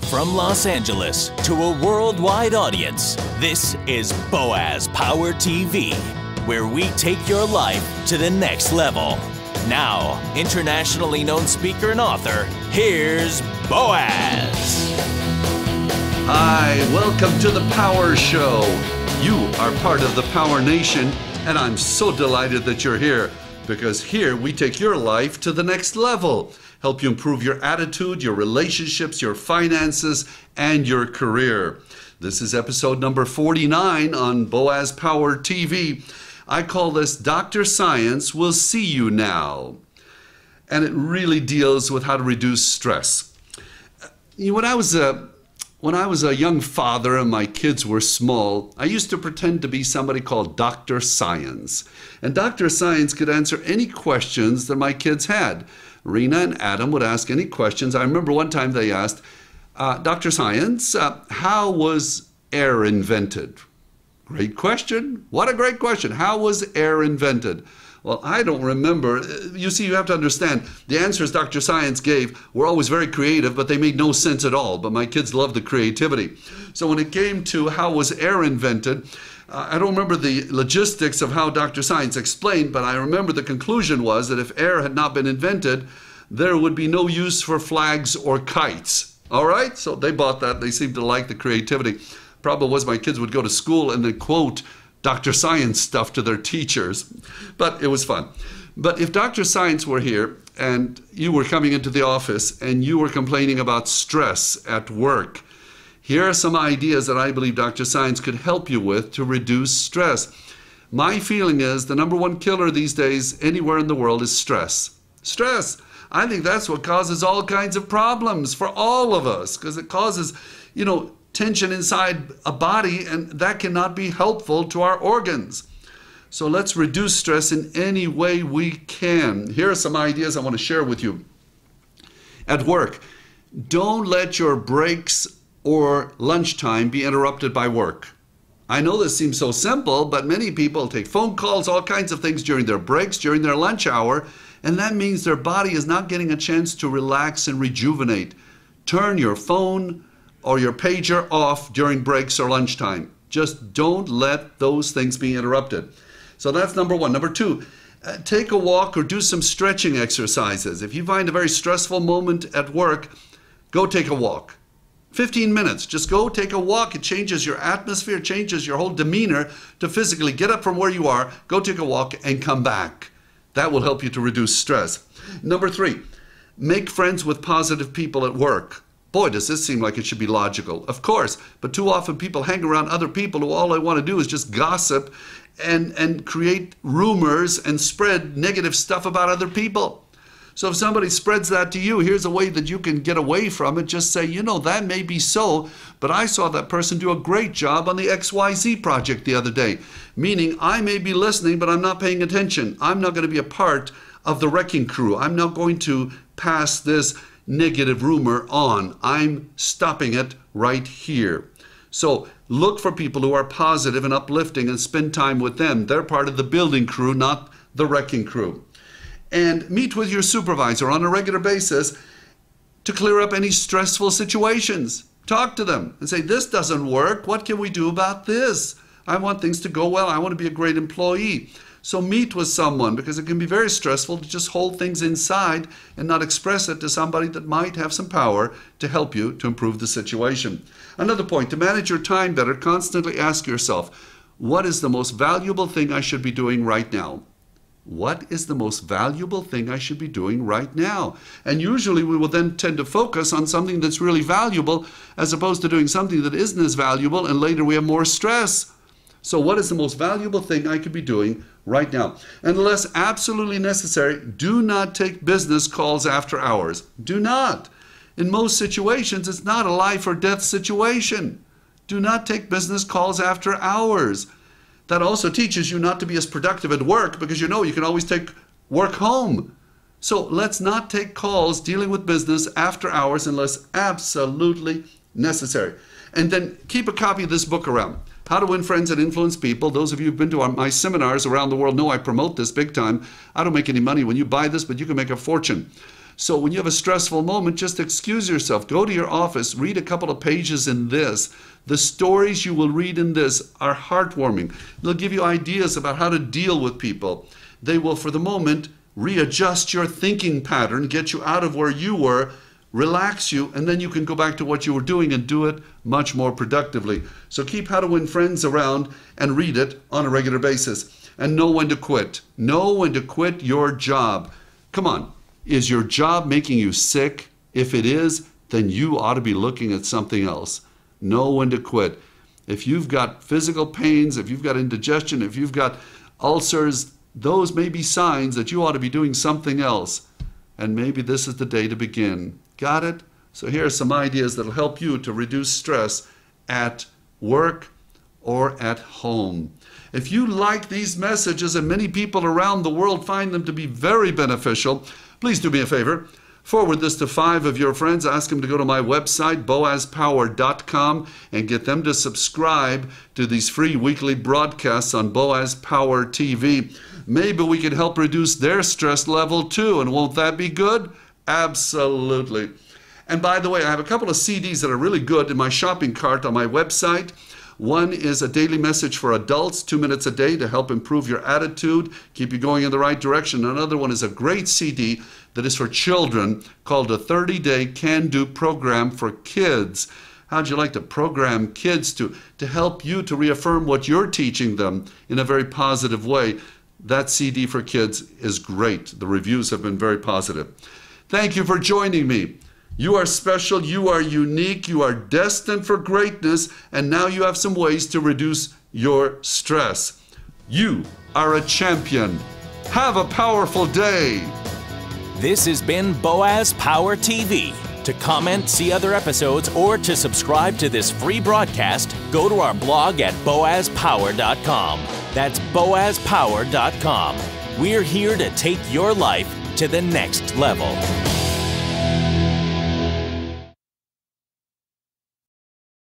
From Los Angeles to a worldwide audience, this is Boaz Power TV, where we take your life to the next level. Now, internationally known speaker and author, here's Boaz. Hi, welcome to the Power Show. You are part of the Power Nation, and I'm so delighted that you're here, because here we take your life to the next level, help you improve your attitude, your relationships, your finances, and your career. This is episode number 49 on Boaz Power TV. I call this Dr. Science Will See You Now. And it really deals with how to reduce stress. When I was a young father and my kids were small, I used to pretend to be somebody called Dr. Science. And Dr. Science could answer any questions that my kids had. Reena and Adam would ask any questions. I remember one time they asked, Dr. Science, how was air invented? Great question. What a great question. How was air invented? Well, I don't remember. You see, you have to understand, the answers Dr. Science gave were always very creative, but they made no sense at all. But my kids loved the creativity. So when it came to how was air invented, I don't remember the logistics of how Dr. Science explained, but I remember the conclusion was that if air had not been invented, there would be no use for flags or kites. All right? So they bought that. They seemed to like the creativity. Problem was my kids would go to school and then quote Dr. Science stuff to their teachers. But it was fun. But if Dr. Science were here and you were coming into the office and you were complaining about stress at work, here are some ideas that I believe Dr. Science could help you with to reduce stress. My feeling is the number one killer these days anywhere in the world is stress. Stress. I think that's what causes all kinds of problems for all of us, because it causes, tension inside a body, and that cannot be helpful to our organs. So let's reduce stress in any way we can. Here are some ideas I want to share with you. At work, don't let your breaks or lunchtime be interrupted by work. I know this seems so simple, but many people take phone calls, all kinds of things during their breaks, during their lunch hour, and that means their body is not getting a chance to relax and rejuvenate. Turn your phone or your pager off during breaks or lunchtime. Just don't let those things be interrupted. So that's number one. Number two, take a walk or do some stretching exercises. If you find a very stressful moment at work, go take a walk. 15 minutes, just go take a walk. It changes your atmosphere, changes your whole demeanor to physically get up from where you are, go take a walk and come back. That will help you to reduce stress. Number three, make friends with positive people at work. Boy, does this seem like it should be logical. Of course, but too often people hang around other people who all they want to do is just gossip and create rumors and spread negative stuff about other people. So if somebody spreads that to you, here's a way that you can get away from it. Just say, that may be so, but I saw that person do a great job on the XYZ project the other day. Meaning, I may be listening, but I'm not paying attention. I'm not going to be a part of the wrecking crew. I'm not going to pass this negative rumor on. I'm stopping it right here. So look for people who are positive and uplifting and spend time with them. They're part of the building crew, not the wrecking crew. And meet with your supervisor on a regular basis to clear up any stressful situations. Talk to them and say, this doesn't work. What can we do about this? I want things to go well. I want to be a great employee. So meet with someone, because it can be very stressful to just hold things inside and not express it to somebody that might have some power to help you to improve the situation. Another point, to manage your time better, constantly ask yourself, what is the most valuable thing I should be doing right now? What is the most valuable thing I should be doing right now? And usually we will then tend to focus on something that's really valuable as opposed to doing something that isn't as valuable, and later we have more stress. So what is the most valuable thing I could be doing right now? And unless absolutely necessary, do not take business calls after hours. Do not. In most situations, it's not a life or death situation. Do not take business calls after hours. That also teaches you not to be as productive at work, because you can always take work home. So let's not take calls dealing with business after hours unless absolutely necessary. And then keep a copy of this book around. How to Win Friends and Influence People. Those of you who've been to my seminars around the world know I promote this big time. I don't make any money when you buy this, but you can make a fortune. So when you have a stressful moment, just excuse yourself. Go to your office, read a couple of pages in this. The stories you will read in this are heartwarming. They'll give you ideas about how to deal with people. They will, for the moment, readjust your thinking pattern, get you out of where you were, relax you, and then you can go back to what you were doing and do it much more productively. So keep How to Win Friends around and read it on a regular basis. And know when to quit. Know when to quit your job. Come on, is your job making you sick? If it is, then you ought to be looking at something else. Know when to quit. If you've got physical pains, if you've got indigestion, if you've got ulcers, those may be signs that you ought to be doing something else. And maybe this is the day to begin. Got it? So here are some ideas that will help you to reduce stress at work or at home. If you like these messages, and many people around the world find them to be very beneficial, please do me a favor. Forward this to 5 of your friends. Ask them to go to my website, boazpower.com, and get them to subscribe to these free weekly broadcasts on Boaz Power TV. Maybe we can help reduce their stress level too, and won't that be good? Absolutely. And by the way, I have a couple of CDs that are really good in my shopping cart on my website. One is a daily message for adults, 2 minutes a day to help improve your attitude, keep you going in the right direction. Another one is a great CD that is for children called a 30-day can-do program for kids. How'd you like to program kids to help you to reaffirm what you're teaching them in a very positive way? That CD for kids is great. The reviews have been very positive. Thank you for joining me. You are special, you are unique, you are destined for greatness, and now you have some ways to reduce your stress. You are a champion. Have a powerful day. This has been Boaz Power TV. To comment, see other episodes, or to subscribe to this free broadcast, go to our blog at boazpower.com. That's boazpower.com. We're here to take your life to the next level.